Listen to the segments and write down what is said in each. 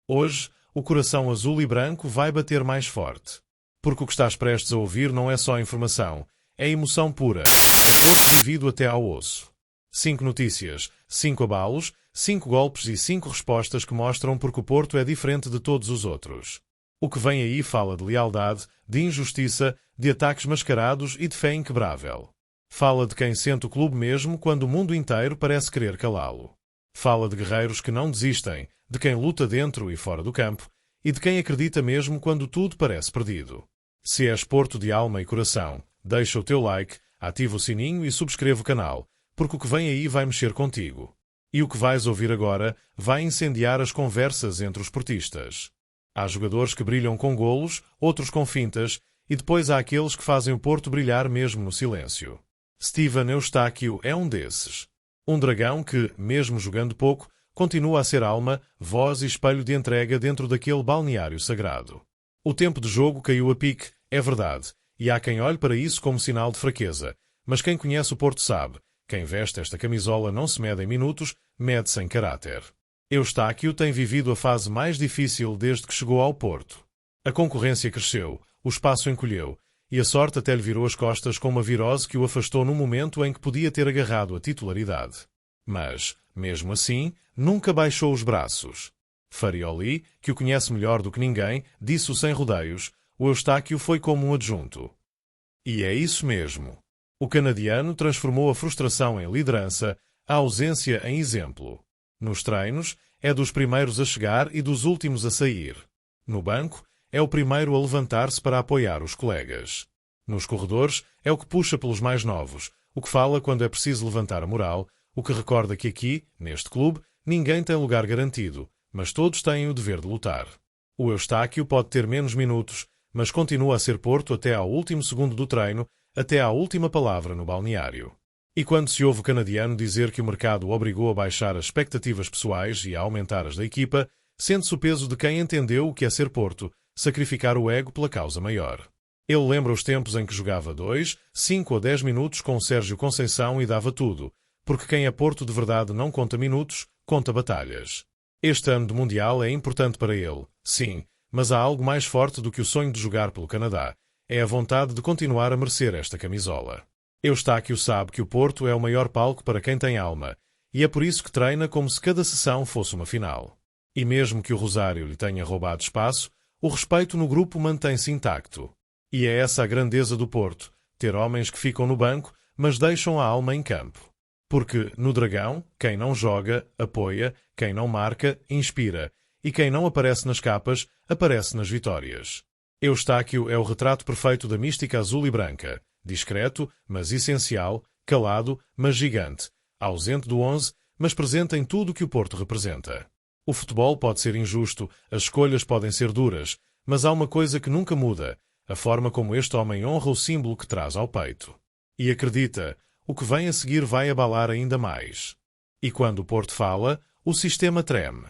Hoje, o coração azul e branco vai bater mais forte. Porque o que estás prestes a ouvir não é só informação, é emoção pura, é Porto vivido até ao osso. 5 notícias, 5 abalos, 5 golpes e 5 respostas que mostram porque o Porto é diferente de todos os outros. O que vem aí fala de lealdade, de injustiça, de ataques mascarados e de fé inquebrável. Fala de quem sente o clube mesmo quando o mundo inteiro parece querer calá-lo. Fala de guerreiros que não desistem, de quem luta dentro e fora do campo, e de quem acredita mesmo quando tudo parece perdido. Se és Porto de alma e coração, deixa o teu like, ativa o sininho e subscreve o canal, porque o que vem aí vai mexer contigo. E o que vais ouvir agora vai incendiar as conversas entre os portistas. Há jogadores que brilham com golos, outros com fintas, e depois há aqueles que fazem o Porto brilhar mesmo no silêncio. Steven Eustáquio é um desses. Um dragão que, mesmo jogando pouco, continua a ser alma, voz e espelho de entrega dentro daquele balneário sagrado. O tempo de jogo caiu a pique, é verdade, e há quem olhe para isso como sinal de fraqueza, mas quem conhece o Porto sabe, quem veste esta camisola não se mede em minutos, mede-se em caráter. Eustáquio tem vivido a fase mais difícil desde que chegou ao Porto. A concorrência cresceu, o espaço encolheu, e a sorte até lhe virou as costas com uma virose que o afastou num momento em que podia ter agarrado a titularidade. Mas, mesmo assim, nunca baixou os braços. Farioli, que o conhece melhor do que ninguém, disse-o sem rodeios, o Eustáquio foi como um adjunto. E é isso mesmo. O canadiano transformou a frustração em liderança, a ausência em exemplo. Nos treinos, é dos primeiros a chegar e dos últimos a sair. No banco, é o primeiro a levantar-se para apoiar os colegas. Nos corredores, é o que puxa pelos mais novos, o que fala quando é preciso levantar a moral, o que recorda que aqui, neste clube, ninguém tem lugar garantido, mas todos têm o dever de lutar. O Eustáquio pode ter menos minutos, mas continua a ser Porto até ao último segundo do treino, até à última palavra no balneário. E quando se ouve o canadiano dizer que o mercado o obrigou a baixar as expectativas pessoais e a aumentar as da equipa, sente-se o peso de quem entendeu o que é ser Porto, sacrificar o ego pela causa maior. Ele lembra os tempos em que jogava 2, 5 ou 10 minutos com o Sérgio Conceição e dava tudo, porque quem é Porto de verdade não conta minutos, conta batalhas. Este ano de Mundial é importante para ele, sim, mas há algo mais forte do que o sonho de jogar pelo Canadá. É a vontade de continuar a merecer esta camisola. Eustáquio sabe que o Porto é o maior palco para quem tem alma, e é por isso que treina como se cada sessão fosse uma final. E mesmo que o Rosário lhe tenha roubado espaço, o respeito no grupo mantém-se intacto. E é essa a grandeza do Porto, ter homens que ficam no banco, mas deixam a alma em campo. Porque, no Dragão, quem não joga, apoia, quem não marca, inspira, e quem não aparece nas capas, aparece nas vitórias. Eustáquio é o retrato perfeito da mística azul e branca, discreto, mas essencial, calado, mas gigante, ausente do 11, mas presente em tudo o que o Porto representa. O futebol pode ser injusto, as escolhas podem ser duras, mas há uma coisa que nunca muda, a forma como este homem honra o símbolo que traz ao peito. E acredita, o que vem a seguir vai abalar ainda mais. E quando o Porto fala, o sistema treme.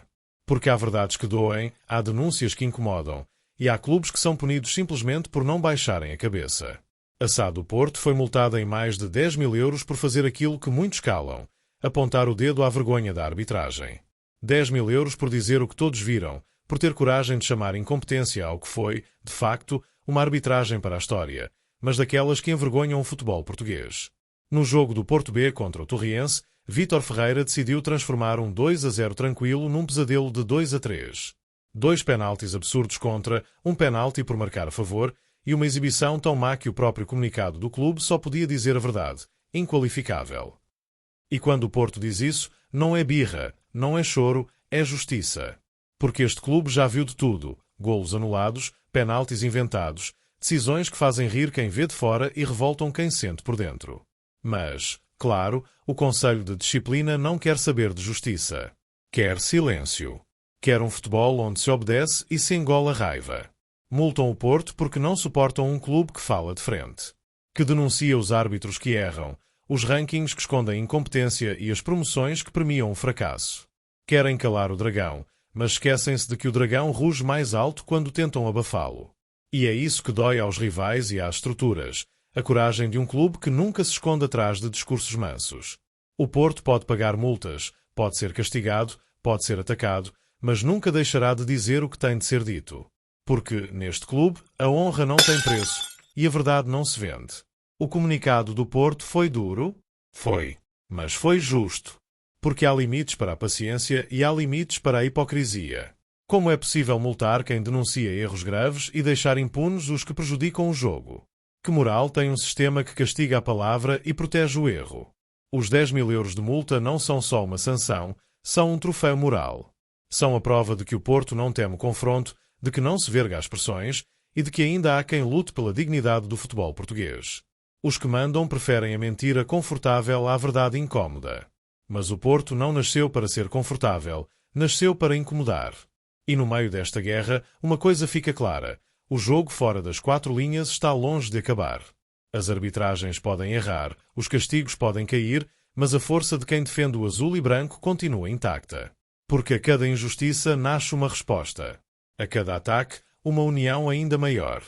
Porque há verdades que doem, há denúncias que incomodam, e há clubes que são punidos simplesmente por não baixarem a cabeça. A SAD do Porto foi multada em mais de 10 mil euros por fazer aquilo que muitos calam, apontar o dedo à vergonha da arbitragem. 10 mil euros por dizer o que todos viram, por ter coragem de chamar incompetência ao que foi, de facto, uma arbitragem para a história, mas daquelas que envergonham o futebol português. No jogo do Porto B contra o Torriense, Vítor Ferreira decidiu transformar um 2-0 tranquilo num pesadelo de 2-3. 2 penaltis absurdos contra, um penalti por marcar a favor e uma exibição tão má que o próprio comunicado do clube só podia dizer a verdade, inqualificável. E quando o Porto diz isso, não é birra, não é choro, é justiça. Porque este clube já viu de tudo, golos anulados, penaltis inventados, decisões que fazem rir quem vê de fora e revoltam quem sente por dentro. Mas, claro, o Conselho de Disciplina não quer saber de justiça. Quer silêncio. Quer um futebol onde se obedece e se engola a raiva. Multam o Porto porque não suportam um clube que fala de frente. Que denuncia os árbitros que erram, os rankings que escondem incompetência e as promoções que premiam o fracasso. Querem calar o Dragão, mas esquecem-se de que o Dragão ruge mais alto quando tentam abafá-lo. E é isso que dói aos rivais e às estruturas, a coragem de um clube que nunca se esconde atrás de discursos mansos. O Porto pode pagar multas, pode ser castigado, pode ser atacado, mas nunca deixará de dizer o que tem de ser dito. Porque, neste clube, a honra não tem preço e a verdade não se vende. O comunicado do Porto foi duro? Foi. Mas foi justo. Porque há limites para a paciência e há limites para a hipocrisia. Como é possível multar quem denuncia erros graves e deixar impunes os que prejudicam o jogo? Que moral tem um sistema que castiga a palavra e protege o erro? Os 10.000 euros de multa não são só uma sanção, são um troféu moral. São a prova de que o Porto não teme o confronto, de que não se verga às pressões e de que ainda há quem lute pela dignidade do futebol português. Os que mandam preferem a mentira confortável à verdade incómoda. Mas o Porto não nasceu para ser confortável, nasceu para incomodar. E no meio desta guerra, uma coisa fica clara: o jogo fora das 4 linhas está longe de acabar. As arbitragens podem errar, os castigos podem cair, mas a força de quem defende o azul e branco continua intacta. Porque a cada injustiça nasce uma resposta. A cada ataque, uma união ainda maior.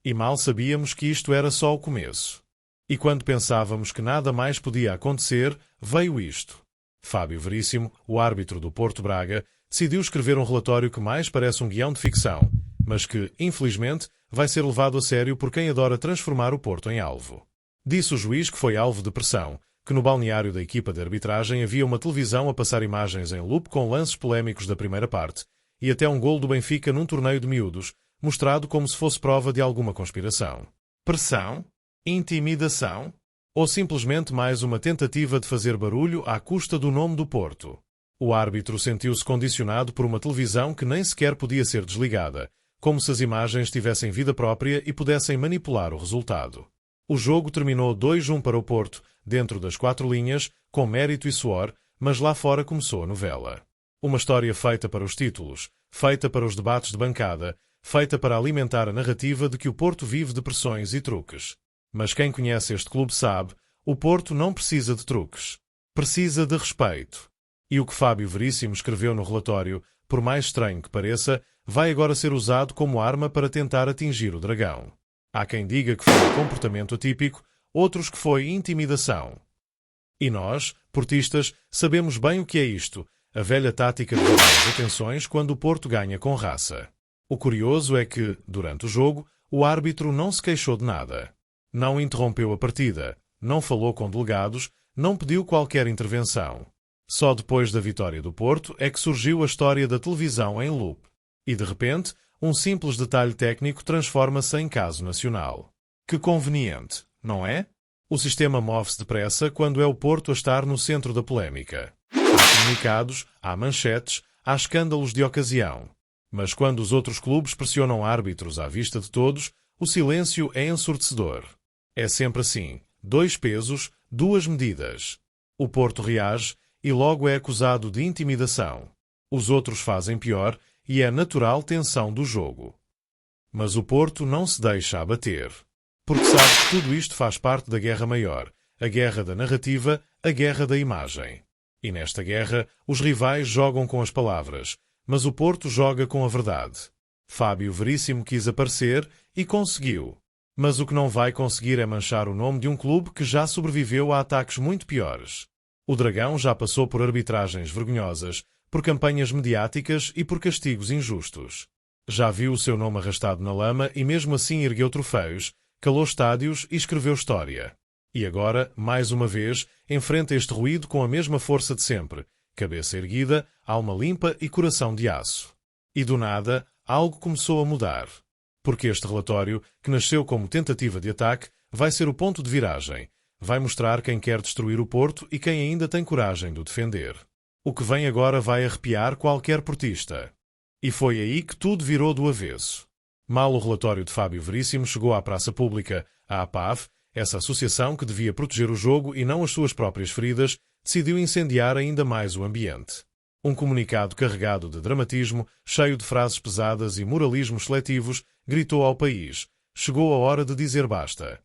E mal sabíamos que isto era só o começo. E quando pensávamos que nada mais podia acontecer, veio isto. Fábio Veríssimo, o árbitro do Porto Braga, decidiu escrever um relatório que mais parece um guião de ficção, mas que, infelizmente, vai ser levado a sério por quem adora transformar o Porto em alvo. Disse o juiz que foi alvo de pressão, que no balneário da equipa de arbitragem havia uma televisão a passar imagens em loop com lances polémicos da primeira parte, e até um gol do Benfica num torneio de miúdos, mostrado como se fosse prova de alguma conspiração. Pressão? Intimidação? Ou simplesmente mais uma tentativa de fazer barulho à custa do nome do Porto? O árbitro sentiu-se condicionado por uma televisão que nem sequer podia ser desligada, como se as imagens tivessem vida própria e pudessem manipular o resultado. O jogo terminou 2-1 para o Porto, dentro das 4 linhas, com mérito e suor, mas lá fora começou a novela. Uma história feita para os títulos, feita para os debates de bancada, feita para alimentar a narrativa de que o Porto vive de pressões e truques. Mas quem conhece este clube sabe, o Porto não precisa de truques. Precisa de respeito. E o que Fábio Veríssimo escreveu no relatório, por mais estranho que pareça, vai agora ser usado como arma para tentar atingir o dragão. Há quem diga que foi um comportamento atípico, outros que foi intimidação. E nós, portistas, sabemos bem o que é isto, a velha tática de dar as atenções quando o Porto ganha com raça. O curioso é que, durante o jogo, o árbitro não se queixou de nada. Não interrompeu a partida, não falou com delegados, não pediu qualquer intervenção. Só depois da vitória do Porto é que surgiu a história da televisão em loop. E, de repente, um simples detalhe técnico transforma-se em caso nacional. Que conveniente, não é? O sistema move-se depressa quando é o Porto a estar no centro da polémica. Há comunicados, há manchetes, há escândalos de ocasião. Mas quando os outros clubes pressionam árbitros à vista de todos, o silêncio é ensurdecedor. É sempre assim, 2 pesos, 2 medidas. O Porto reage e logo é acusado de intimidação. Os outros fazem pior e é natural tensão do jogo. Mas o Porto não se deixa abater. Porque sabe que tudo isto faz parte da guerra maior, a guerra da narrativa, a guerra da imagem. E nesta guerra, os rivais jogam com as palavras, mas o Porto joga com a verdade. Fábio Veríssimo quis aparecer e conseguiu. Mas o que não vai conseguir é manchar o nome de um clube que já sobreviveu a ataques muito piores. O Dragão já passou por arbitragens vergonhosas, por campanhas mediáticas e por castigos injustos. Já viu o seu nome arrastado na lama e mesmo assim ergueu troféus, calou estádios e escreveu história. E agora, mais uma vez, enfrenta este ruído com a mesma força de sempre, cabeça erguida, alma limpa e coração de aço. E do nada, algo começou a mudar. Porque este relatório, que nasceu como tentativa de ataque, vai ser o ponto de viragem. Vai mostrar quem quer destruir o Porto e quem ainda tem coragem de o defender. O que vem agora vai arrepiar qualquer portista. E foi aí que tudo virou do avesso. Mal o relatório de Fábio Veríssimo chegou à praça pública, a APAV, essa associação que devia proteger o jogo e não as suas próprias feridas, decidiu incendiar ainda mais o ambiente. Um comunicado carregado de dramatismo, cheio de frases pesadas e moralismos seletivos, gritou ao país: chegou a hora de dizer basta.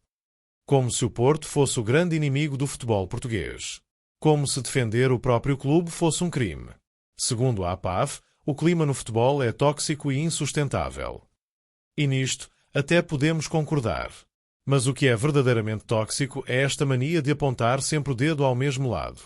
Como se o Porto fosse o grande inimigo do futebol português. Como se defender o próprio clube fosse um crime. Segundo a APAV, o clima no futebol é tóxico e insustentável. E nisto, até podemos concordar. Mas o que é verdadeiramente tóxico é esta mania de apontar sempre o dedo ao mesmo lado.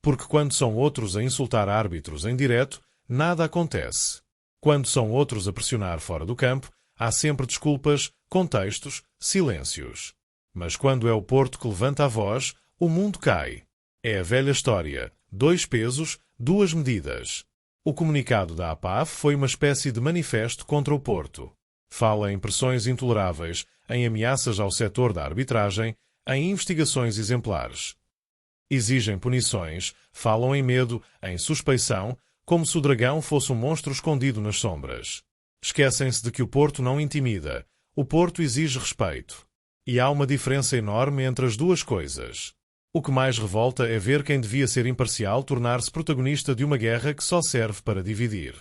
Porque quando são outros a insultar árbitros em direto, nada acontece. Quando são outros a pressionar fora do campo, há sempre desculpas, contextos, silêncios. Mas quando é o Porto que levanta a voz, o mundo cai. É a velha história, 2 pesos, 2 medidas. O comunicado da APAF foi uma espécie de manifesto contra o Porto. Fala em pressões intoleráveis, em ameaças ao setor da arbitragem, em investigações exemplares. Exigem punições, falam em medo, em suspeição, como se o Dragão fosse um monstro escondido nas sombras. Esquecem-se de que o Porto não intimida, o Porto exige respeito. E há uma diferença enorme entre as duas coisas. O que mais revolta é ver quem devia ser imparcial tornar-se protagonista de uma guerra que só serve para dividir.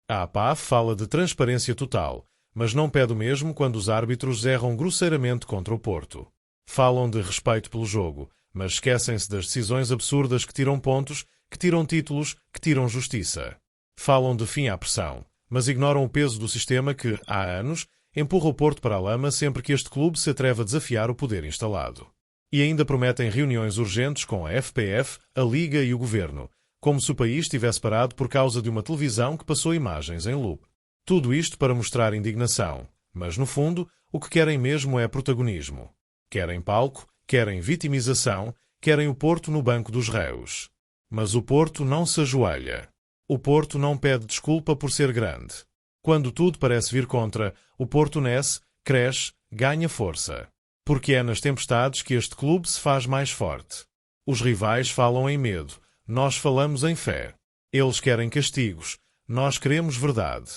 A APAF fala de transparência total, mas não pede o mesmo quando os árbitros erram grosseiramente contra o Porto. Falam de respeito pelo jogo, mas esquecem-se das decisões absurdas que tiram pontos, que tiram títulos, que tiram justiça. Falam de fim à pressão, mas ignoram o peso do sistema que, há anos, empurra o Porto para a lama sempre que este clube se atreve a desafiar o poder instalado. E ainda prometem reuniões urgentes com a FPF, a Liga e o Governo, como se o país estivesse parado por causa de uma televisão que passou imagens em loop. Tudo isto para mostrar indignação, mas no fundo, o que querem mesmo é protagonismo. Querem palco, querem vitimização, querem o Porto no banco dos réus. Mas o Porto não se ajoelha. O Porto não pede desculpa por ser grande. Quando tudo parece vir contra, o Porto nasce, cresce, ganha força. Porque é nas tempestades que este clube se faz mais forte. Os rivais falam em medo, nós falamos em fé. Eles querem castigos, nós queremos verdade.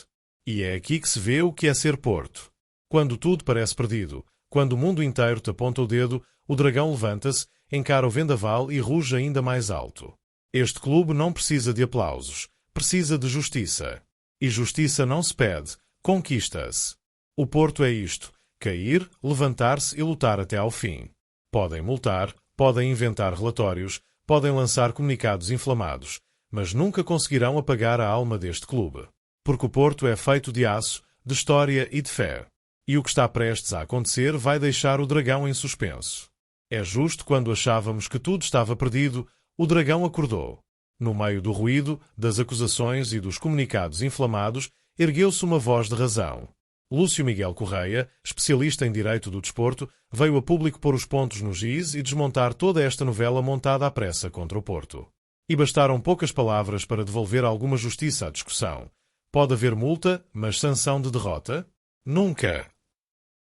E é aqui que se vê o que é ser Porto. Quando tudo parece perdido, quando o mundo inteiro te aponta o dedo, o Dragão levanta-se, encara o vendaval e ruge ainda mais alto. Este clube não precisa de aplausos, precisa de justiça. E justiça não se pede, conquista-se. O Porto é isto. Cair, levantar-se e lutar até ao fim. Podem multar, podem inventar relatórios, podem lançar comunicados inflamados, mas nunca conseguirão apagar a alma deste clube. Porque o Porto é feito de aço, de história e de fé. E o que está prestes a acontecer vai deixar o Dragão em suspenso. É justo quando achávamos que tudo estava perdido, o Dragão acordou. No meio do ruído, das acusações e dos comunicados inflamados, ergueu-se uma voz de razão. Lúcio Miguel Correia, especialista em direito do desporto, veio a público pôr os pontos nos is e desmontar toda esta novela montada à pressa contra o Porto. E bastaram poucas palavras para devolver alguma justiça à discussão. Pode haver multa, mas sanção de derrota? Nunca!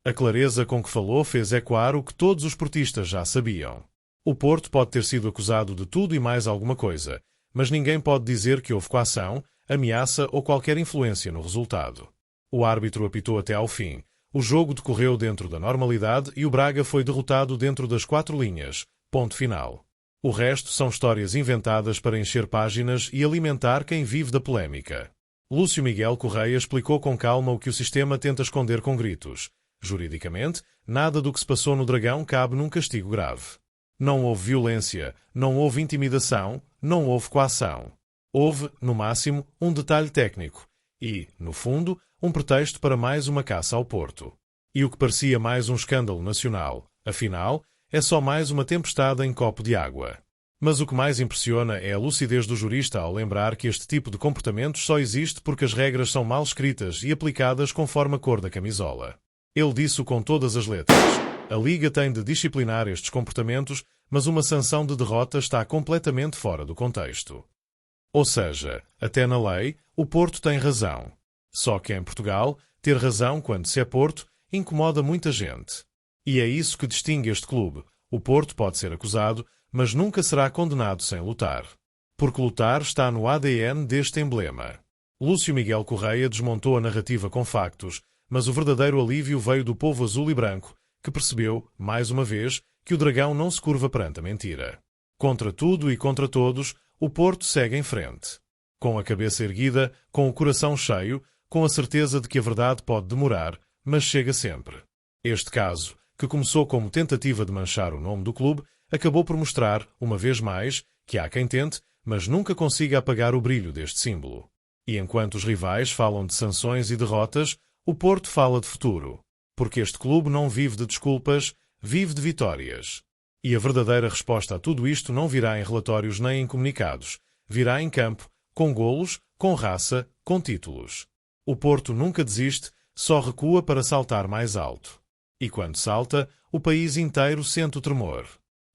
A clareza com que falou fez ecoar o que todos os portistas já sabiam. O Porto pode ter sido acusado de tudo e mais alguma coisa, mas ninguém pode dizer que houve coação, ameaça ou qualquer influência no resultado. O árbitro apitou até ao fim. O jogo decorreu dentro da normalidade e o Braga foi derrotado dentro das 4 linhas. Ponto final. O resto são histórias inventadas para encher páginas e alimentar quem vive da polémica. Lúcio Miguel Correia explicou com calma o que o sistema tenta esconder com gritos. Juridicamente, nada do que se passou no Dragão cabe num castigo grave. Não houve violência, não houve intimidação, não houve coação. Houve, no máximo, um detalhe técnico e, no fundo, um pretexto para mais uma caça ao Porto. E o que parecia mais um escândalo nacional, afinal, é só mais uma tempestade em copo de água. Mas o que mais impressiona é a lucidez do jurista ao lembrar que este tipo de comportamentos só existe porque as regras são mal escritas e aplicadas conforme a cor da camisola. Ele disse-o com todas as letras. A Liga tem de disciplinar estes comportamentos, mas uma sanção de derrota está completamente fora do contexto. Ou seja, até na lei, o Porto tem razão. Só que em Portugal, ter razão quando se é Porto incomoda muita gente. E é isso que distingue este clube. O Porto pode ser acusado, mas nunca será condenado sem lutar. Porque lutar está no ADN deste emblema. Lúcio Miguel Correia desmontou a narrativa com factos, mas o verdadeiro alívio veio do povo azul e branco, que percebeu, mais uma vez, que o Dragão não se curva perante a mentira. Contra tudo e contra todos, o Porto segue em frente. Com a cabeça erguida, com o coração cheio, com a certeza de que a verdade pode demorar, mas chega sempre. Este caso, que começou como tentativa de manchar o nome do clube, acabou por mostrar, uma vez mais, que há quem tente, mas nunca consiga apagar o brilho deste símbolo. E enquanto os rivais falam de sanções e derrotas, o Porto fala de futuro. Porque este clube não vive de desculpas, vive de vitórias. E a verdadeira resposta a tudo isto não virá em relatórios nem em comunicados. Virá em campo, com golos, com raça, com títulos. O Porto nunca desiste, só recua para saltar mais alto. E quando salta, o país inteiro sente o tremor.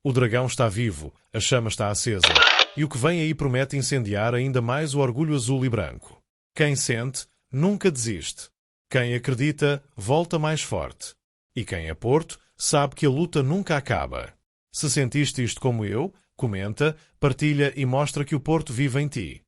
O dragão está vivo, a chama está acesa, e o que vem aí promete incendiar ainda mais o orgulho azul e branco. Quem sente, nunca desiste. Quem acredita, volta mais forte. E quem é Porto, sabe que a luta nunca acaba. Se sentiste isto como eu, comenta, partilha e mostra que o Porto vive em ti.